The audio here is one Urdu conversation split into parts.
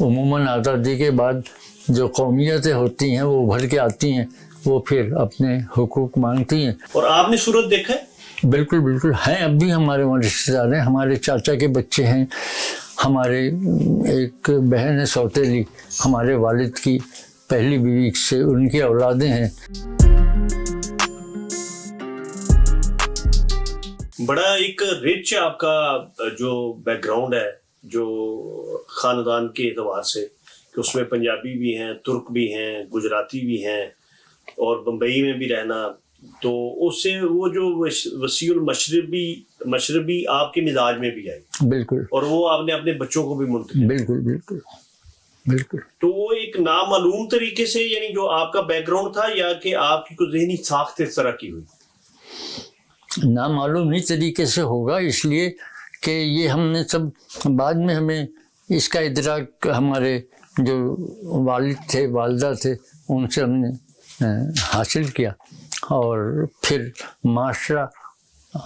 عموماً آزادی کے بعد جو قومیتیں ہوتی ہیں وہ ابھر کے آتی ہیں، وہ پھر اپنے حقوق مانگتی ہیں۔ اور آپ نے صورت دیکھا ہے؟ بالکل بالکل ہیں، اب بھی ہمارے وہاں رشتے دار ہیں، ہمارے چاچا کے بچے ہیں، ہمارے ایک بہن ہے سوتیلی، ہمارے والد کی پہلی بیوی سے ان کی اولادیں ہیں۔ بڑا ایک رچ آپ کا جو بیک گراؤنڈ ہے، جو خاندان کے اعتبار سے، کہ اس میں پنجابی بھی ہیں، ترک بھی ہیں، گجراتی بھی ہیں، اور بمبئی میں بھی رہنا، تو اس سے وہ جو وسیع المشربی آپ کے مزاج میں بھی آئی، بالکل، اور وہ آپ نے اپنے بچوں کو بھی منتقل، بالکل بالکل بالکل۔ تو وہ ایک نامعلوم طریقے سے، یعنی جو آپ کا بیک گراؤنڈ تھا، یا کہ آپ کی کوئی ذہنی ساخت اس طرح کی ہوئی؟ نامعلوم ہی طریقے سے ہوگا، اس لیے کہ یہ ہم نے سب بعد میں ہمیں اس کا ادراک ہمارے جو والد تھے، والدہ تھے، ان سے ہم نے حاصل کیا، اور پھر معاشرہ،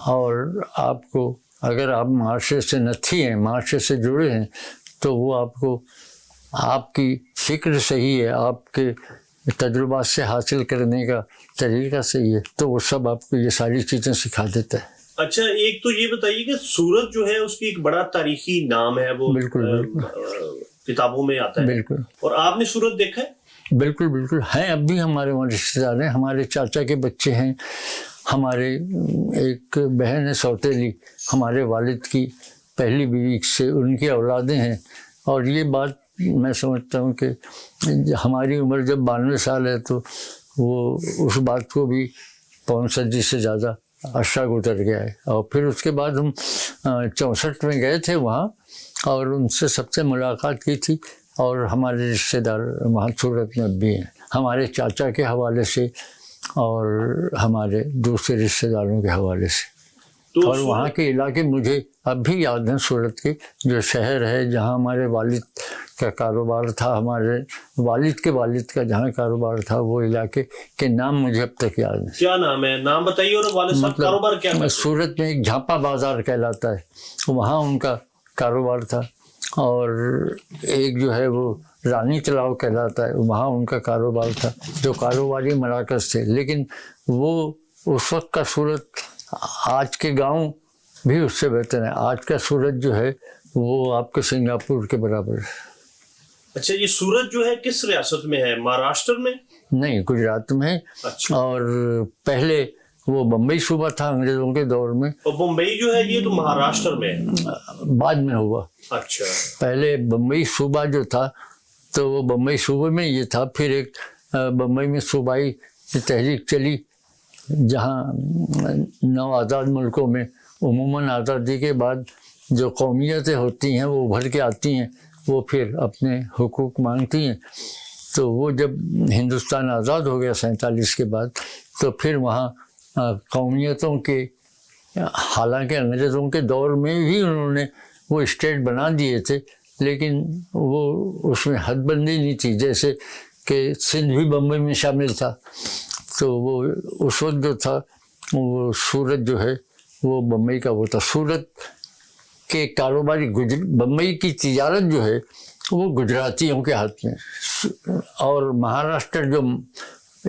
اور آپ کو اگر آپ معاشرے سے نتھی ہیں، معاشرے سے جڑے ہیں، تو وہ آپ کو آپ کی فکر صحیح ہے، آپ کے تجربات سے حاصل کرنے کا طریقہ صحیح ہے، تو وہ سب آپ کو یہ ساری چیزیں سکھا دیتا ہے۔ اچھا، ایک تو یہ بتائیے کہ سورت جو ہے اس کی ایک بڑا تاریخی نام ہے، وہ بالکل بالکل کتابوں میں آتا ہے، بالکل، اور آپ نے سورت دیکھا ہے؟ بالکل بالکل ہیں، اب بھی ہمارے وہاں رشتے دار ہیں، ہمارے چاچا کے بچے ہیں، ہمارے ایک بہن ہے سوتیلی، ہمارے والد کی پہلی بیوی سے ان کی اولادیں ہیں، اور یہ بات میں سمجھتا ہوں کہ ہماری عمر جب 92 سال ہے تو وہ اس بات کو بھی 5 صدی سے زیادہ عرصہ گزر گیا ہے، اور پھر اس کے بعد ہم 64 میں گئے تھے وہاں، اور ان سے سب سے ملاقات کی تھی، اور ہمارے رشتے دار وہاں صورت میں بھی ہیں، ہمارے چاچا کے حوالے سے اور ہمارے دوسرے رشتے داروں کے حوالے سے، اور وہاں کے علاقے مجھے اب بھی یاد ہیں، صورت کے جو شہر ہے جہاں ہمارے والد کا کاروبار تھا، ہمارے والد کے والد کا جہاں کاروبار تھا، وہ علاقے کے نام مجھے اب تک یاد ہیں۔ کیا نام ہے؟ نام بتائیے، اور والد صاحب کاروبار کیا کرتے ہیں؟ صورت میں ایک جھاپا بازار کہلاتا ہے، وہاں ان کا کاروبار تھا، اور ایک جو ہے وہ رانی تلاؤ کہلاتا ہے، وہاں ان کا کاروبار تھا، جو کاروباری مراکز تھے، لیکن وہ اس وقت کا صورت آج کے گاؤں بھی اس سے بہتر ہے، آج کا صورت جو ہے وہ آپ کے سنگاپور کے برابر ہے۔ اچھا، یہ سورت جو ہے کس ریاست میں ہے؟ مہاراشٹر میں؟ نہیں، گجرات میں، اور پہلے وہ بمبئی صوبہ تھا انگریزوں کے دور میں، اور بمبئی جو ہے یہ تو مہاراشٹر میں ہے، بعد میں ہوا۔ اچھا، پہلے بمبئی صوبہ جو تھا تو وہ بمبئی صوبے میں یہ تھا، پھر ایک بمبئی میں صوبائی تحریک چلی، جہاں نو آزاد ملکوں میں عموماً آزادی کے بعد جو قومیتیں ہوتی ہیں وہ ابھر کے آتی ہیں، وہ پھر اپنے حقوق مانگتی ہیں، تو وہ جب ہندوستان آزاد ہو گیا 47 کے بعد، تو پھر وہاں قومیتوں کے، حالانکہ انگریزوں کے دور میں بھی انہوں نے وہ اسٹیٹ بنا دیے تھے، لیکن وہ اس میں حد بندی نہیں تھی، جیسے کہ سندھ بھی بمبئی میں شامل تھا، تو وہ اس وقت جو تھا وہ صورت جو ہے وہ بمبئی کا وہ تھا۔ صورت کے کاروباری بمبئی کی تجارت جو ہے وہ گجراتیوں کے ہاتھ میں، اور مہاراشٹر جو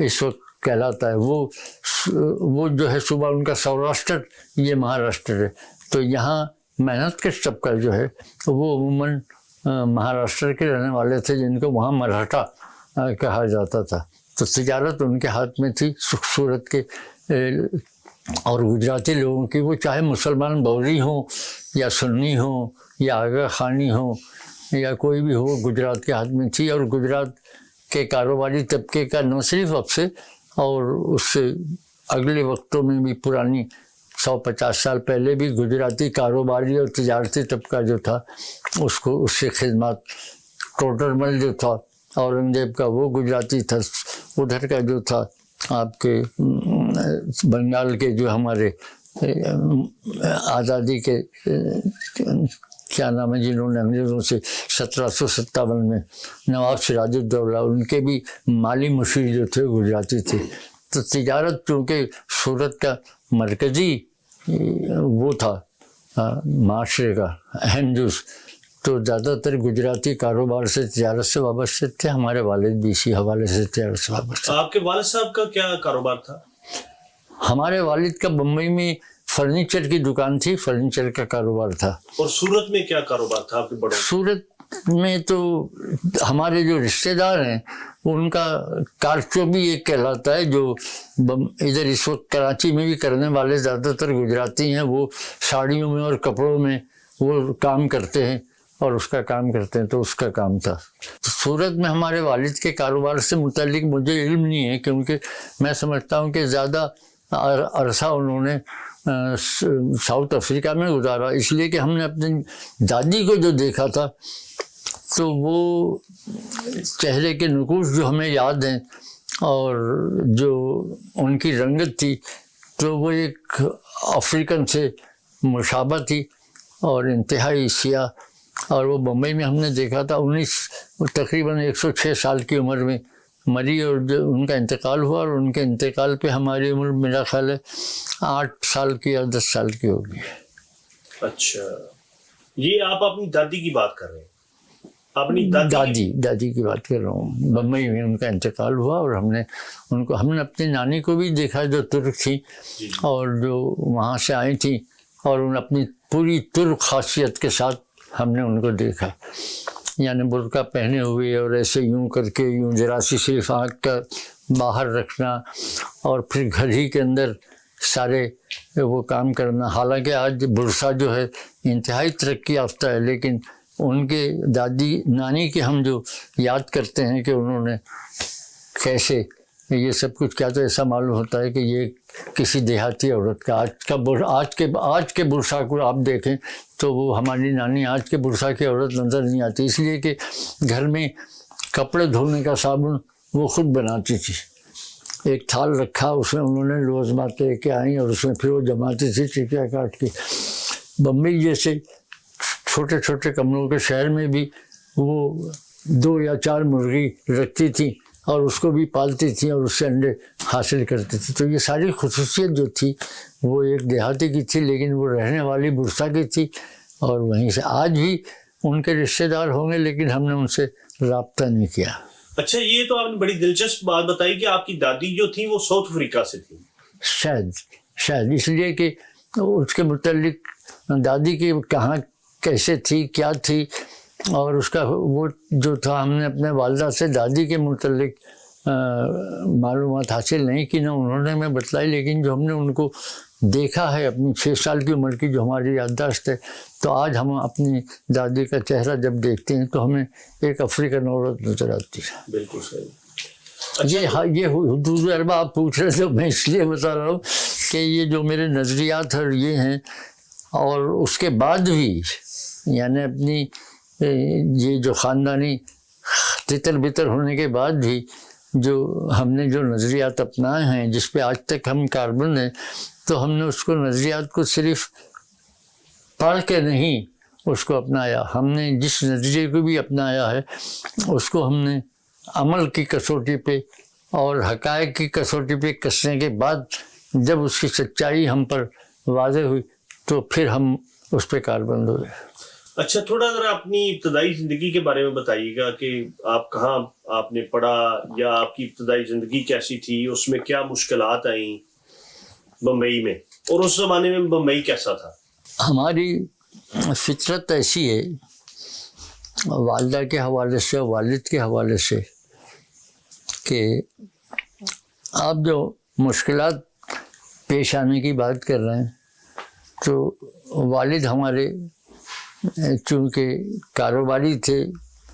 اس وقت کہلاتا ہے وہ جو ہے صوبہ ان کا سوراشٹر، یہ مہاراشٹر ہے، تو یہاں محنت کش طبقہ جو ہے وہ عموماً مہاراشٹر کے رہنے والے تھے، جن کو وہاں مراٹھا کہا جاتا تھا، تو تجارت ان کے ہاتھ میں تھی صورت کے، اور گجراتی لوگوں کی، وہ چاہے مسلمان بوری ہوں یا سنی ہوں یا آغا خانی ہوں یا کوئی بھی ہو، گجرات کے ہاتھ میں تھی، اور گجرات کے کاروباری طبقے کا نہ صرف اب سے، اور اس سے اگلے وقتوں میں بھی، پرانی 150 سال پہلے بھی گجراتی کاروباری اور تجارتی طبقہ جو تھا اس سے خدمات، ٹوٹر مل جو تھا اورنگزیب کا وہ گجراتی تھا، ادھر کا جو تھا آپ کے بنگال کے جو ہمارے آزادی کے کیا نام ہے، جنہوں نے انگریزوں سے 1757 میں نواب سراج الدولہ، ان کے بھی مالی مشیر جو تھے گجراتی تھے، تو تجارت چونکہ صورت کا مرکزی وہ تھا معاشرے کا اہم جز، تو زیادہ تر گجراتی کاروبار سے تجارت سے وابستہ تھے. ہمارے والد بھی اسی حوالے سے تجارت سے وابستہ. آپ کے والد صاحب کا کیا کاروبار تھا؟ ہمارے والد کا بمبئی میں فرنیچر کی دکان تھی, فرنیچر کا کاروبار تھا. اور سورت میں کیا کاروبار تھا آپ کے بڑوں؟ سورت میں تو ہمارے جو رشتہ دار ہیں ان کا کارچوبی ایک کہلاتا ہے, جو ادھر اس وقت کراچی میں بھی کرنے والے زیادہ تر گجراتی ہیں. وہ ساڑیوں میں اور کپڑوں میں وہ کام کرتے ہیں اور اس کا کام کرتے ہیں, تو اس کا کام تھا. سورت میں ہمارے والد کے کاروبار سے متعلق مجھے علم نہیں ہے, کیونکہ میں سمجھتا ہوں کہ زیادہ عرصہ انہوں نے ساؤتھ افریقہ میں گزارا, اس لیے کہ ہم نے اپنی دادی کو جو دیکھا تھا تو وہ چہرے کے نقوش جو ہمیں یاد ہیں اور جو ان کی رنگت تھی تو وہ ایک افریقن سے مشابہ تھی اور انتہائی سیاہ. اور وہ بمبئی میں ہم نے دیکھا تھا, تقریباً 106 سال کی عمر میں مری, اور جو ان کا انتقال ہوا, اور ان کے انتقال پہ ہماری عمر میرا خیال ہے 8 سال کی یا 10 سال کی ہوگی. اچھا, یہ آپ اپنی دادی کی بات کر رہے ہیں؟ اپنی دادی کی بات کر رہا ہوں. بمبئی میں ان کا انتقال ہوا اور ہم نے اپنی نانی کو بھی دیکھا جو ترک تھی اور جو وہاں سے آئی تھی, اور ان اپنی پوری ترک خاصیت کے ساتھ ہم نے ان کو دیکھا, یعنی برقع پہنے ہوئے اور ایسے یوں کر کے یوں جراسی صرف آنکھ کا باہر رکھنا, اور پھر گھر ہی کے اندر سارے وہ کام کرنا. حالانکہ آج برسا جو ہے انتہائی ترقی یافتہ ہے, لیکن ان کے دادی نانی کے ہم جو یاد کرتے ہیں کہ انہوں نے کیسے یہ سب کچھ کیا, تو ایسا معلوم ہوتا ہے کہ یہ کسی دیہاتی عورت کا. آج کے برسا کو آپ دیکھیں تو وہ ہماری نانی آج کے برسا کی عورت نظر نہیں آتی, اس لیے کہ گھر میں کپڑے دھونے کا صابن وہ خود بناتی تھی. ایک تھال رکھا, اس میں انہوں نے لوز مات لے کے آئیں اور اس میں پھر وہ جماتی تھی ٹکیا کاٹ کے. بمبئی جیسے چھوٹے چھوٹے کمروں کے شہر میں بھی وہ 2 یا 4 مرغی رکھتی تھیں اور اس کو بھی پالتی تھیں اور اس سے انڈے حاصل کرتی تھی. تو یہ ساری خصوصیت جو تھی وہ ایک دیہاتی کی تھی, لیکن وہ رہنے والی برسا کی تھی, اور وہیں سے آج بھی ان کے رشتہ دار ہوں گے, لیکن ہم نے ان سے رابطہ نہیں کیا. اچھا, یہ تو آپ نے بڑی دلچسپ بات بتائی کہ آپ کی دادی جو تھی وہ ساؤتھ افریقہ سے تھی. شاید اس لیے کہ اس کے متعلق دادی کی کہاں کیسے تھی, کیا تھی, اور اس کا وہ جو تھا ہم نے اپنے والدہ سے دادی کے متعلق معلومات حاصل نہیں کی, نہ انہوں نے ہمیں بتلائی, لیکن جو ہم نے ان کو دیکھا ہے اپنی 6 سال کی عمر کی جو ہماری یادداشت ہے, تو آج ہم اپنی دادی کا چہرہ جب دیکھتے ہیں تو ہمیں ایک افریقن عورت نظر آتی ہے. بالکل صحیح. یہ حدود اربا آپ پوچھ رہے تھے, میں اس لیے بتا رہا ہوں کہ یہ جو میرے نظریات اور یہ ہیں, اور اس کے بعد بھی یعنی اپنی یہ جو خاندانی تتر بتر ہونے کے بعد بھی جو ہم نے جو نظریات اپنائے ہیں جس پہ آج تک ہم کاربن ہیں, تو ہم نے اس کو نظریات کو صرف پڑھ کے نہیں اس کو اپنایا. ہم نے جس نظریے کو بھی اپنایا ہے اس کو ہم نے عمل کی کسوٹی پہ اور حقائق کی کسوٹی پہ کسنے کے بعد جب اس کی سچائی ہم پر واضح ہوئی تو پھر ہم اس پہ کاربند ہوئے. اچھا, تھوڑا ذرا اپنی ابتدائی زندگی کے بارے میں بتائیے گا کہ آپ کہاں آپ نے پڑھا, یا آپ کی ابتدائی زندگی کیسی تھی, اس میں کیا مشکلات آئیں بمبئی میں, اور اس زمانے میں بمبئی کیسا تھا؟ ہماری فطرت ایسی ہے والدہ کے حوالے سے, والد کے حوالے سے, کہ آپ جو مشکلات پیش آنے کی بات کر رہے ہیں, تو والد ہمارے چونکہ کاروباری تھے,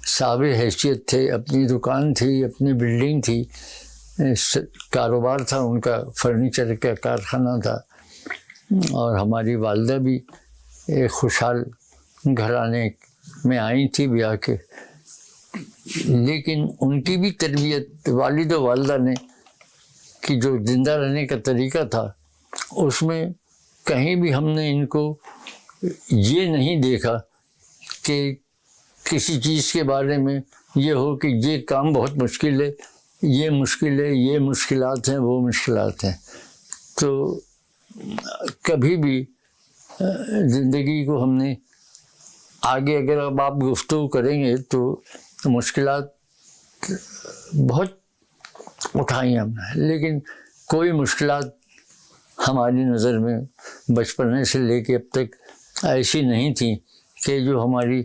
صاحب حیثیت تھے, اپنی دکان تھی, اپنی بلڈنگ تھی, کاروبار تھا ان کا, فرنیچر کا کارخانہ تھا, اور ہماری والدہ بھی ایک خوشحال گھرانے میں آئی تھی بیاہ کے, لیکن ان کی بھی تربیت والد و والدہ نے کہ جو زندہ رہنے کا طریقہ تھا اس میں کہیں بھی ہم نے ان کو یہ نہیں دیکھا کہ کسی چیز کے بارے میں یہ ہو کہ یہ کام بہت مشکل ہے, یہ مشکل ہے, یہ مشکلات ہیں, وہ مشکلات ہیں. تو کبھی بھی زندگی کو ہم نے آگے اگر اب آپ گفتگو کریں گے تو مشکلات بہت اٹھائی ہم نے، لیکن کوئی مشکلات ہماری نظر میں بچپنے سے لے کے اب تک ایسی نہیں تھیں کہ جو ہماری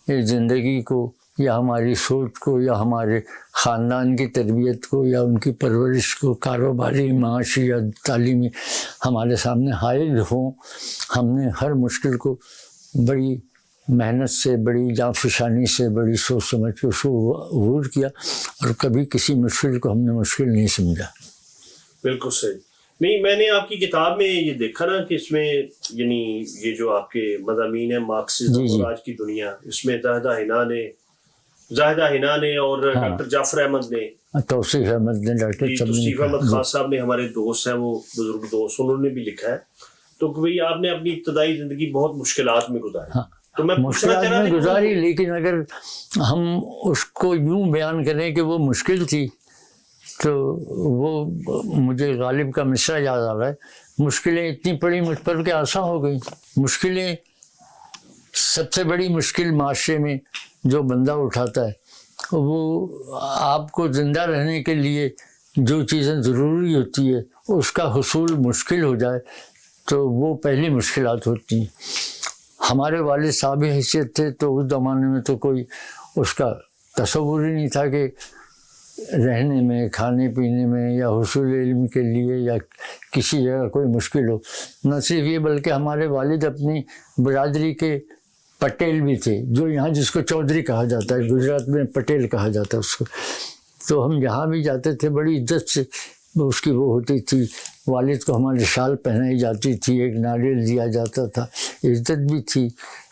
زندگی کو یا ہماری سوچ کو یا ہمارے خاندان کی تربیت کو یا ان کی پرورش کو، کاروباری، معاشی یا تعلیمی، ہمارے سامنے حائل ہوں۔ ہم نے ہر مشکل کو بڑی محنت سے، بڑی جانفشانی سے، بڑی سوچ سمجھ کے اس کو عبور کیا، اور کبھی کسی مشکل کو ہم نے مشکل نہیں سمجھا۔ بالکل صحیح۔ نہیں، میں نے آپ کی کتاب میں یہ دیکھا نا کہ اس میں یعنی یہ جو آپ کے مضامین ہیں مارکسزم اور آج کی دنیا، اس میں زاہدہ حنا نے اور ڈاکٹر جعفر احمد نے، توصیف احمد نے، ڈاکٹر توصیف احمد خان صاحب نے، ہمارے دوست ہیں، وہ بزرگ دوست، انہوں نے بھی لکھا ہے تو کہ بھئی آپ نے اپنی ابتدائی زندگی بہت مشکلات میں گزاری۔ تو میں مشکلات میں گزاری، لیکن اگر ہم اس کو یوں بیان کریں کہ وہ مشکل تھی تو وہ مجھے غالب کا مصرع یاد آ رہا ہے، مشکلیں اتنی پڑی مجھ پر کہ آسان ہو گئی۔ مشکلیں، سب سے بڑی مشکل معاشرے میں جو بندہ اٹھاتا ہے وہ آپ کو زندہ رہنے کے لیے جو چیزیں ضروری ہوتی ہے اس کا حصول مشکل ہو جائے تو وہ پہلی مشکلات ہوتی ہیں۔ ہمارے والد صاحب حیثیت تھے تو اس زمانے میں تو کوئی اس کا تصور ہی نہیں تھا کہ رہنے میں، کھانے پینے میں یا حصول علم کے لیے یا کسی جگہ کوئی مشکل ہو۔ نہ صرف یہ بلکہ ہمارے والد اپنی برادری کے پٹیل بھی تھے، جو یہاں جس کو چودھری کہا جاتا ہے، گجرات میں پٹیل کہا جاتا ہے اس کو۔ تو ہم جہاں بھی جاتے تھے بڑی عزت سے اس کی وہ ہوتی تھی، والد کو ہماری شال پہنائی جاتی تھی، ایک ناریل دیا جاتا تھا، عزت بھی تھی،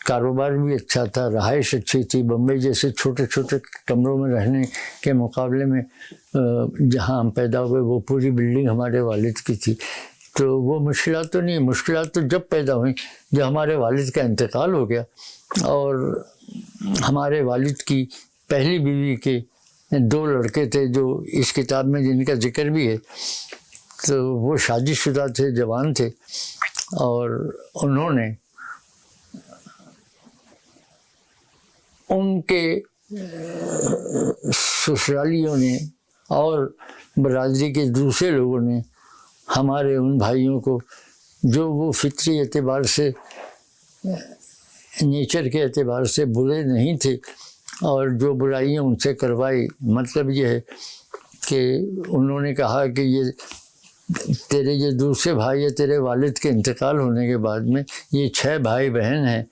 کاروبار بھی اچھا تھا، رہائش اچھی تھی۔ بمبئی جیسے چھوٹے چھوٹے کمروں میں رہنے کے مقابلے میں جہاں ہم پیدا ہوئے وہ پوری بلڈنگ ہمارے والد کی تھی۔ تو وہ مشکلات تو نہیں، مشکلات تو جب پیدا ہوئیں جب ہمارے والد کا انتقال ہو گیا، اور ہمارے والد کی پہلی بیوی کے 2 لڑکے تھے جو اس کتاب میں جن کا ذکر بھی ہے، تو وہ شادی شدہ تھے، جوان تھے، اور انہوں نے ان کے سسرالیوں نے اور برادری کے دوسرے لوگوں نے ہمارے ان بھائیوں کو، جو وہ فطری اعتبار سے، نیچر کے اعتبار سے برے نہیں تھے، اور جو برائیاں ان سے کروائی، مطلب یہ ہے کہ انہوں نے کہا کہ یہ تیرے یہ دوسرے بھائی ہے، تیرے والد کے انتقال ہونے کے بعد میں یہ 6 بھائی بہن ہیں،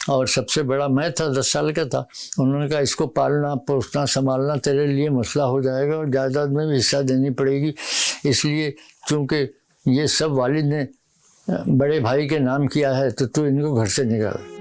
اور سب سے بڑا میں تھا، 10 سال کا تھا۔ انہوں نے کہا اس کو پالنا پوسنا سنبھالنا تیرے لیے مسئلہ ہو جائے گا، اور جائیداد میں بھی حصہ دینی پڑے گی، اس لیے چونکہ یہ سب والد نے بڑے بھائی کے نام کیا ہے تو ان کو گھر سے نکال۔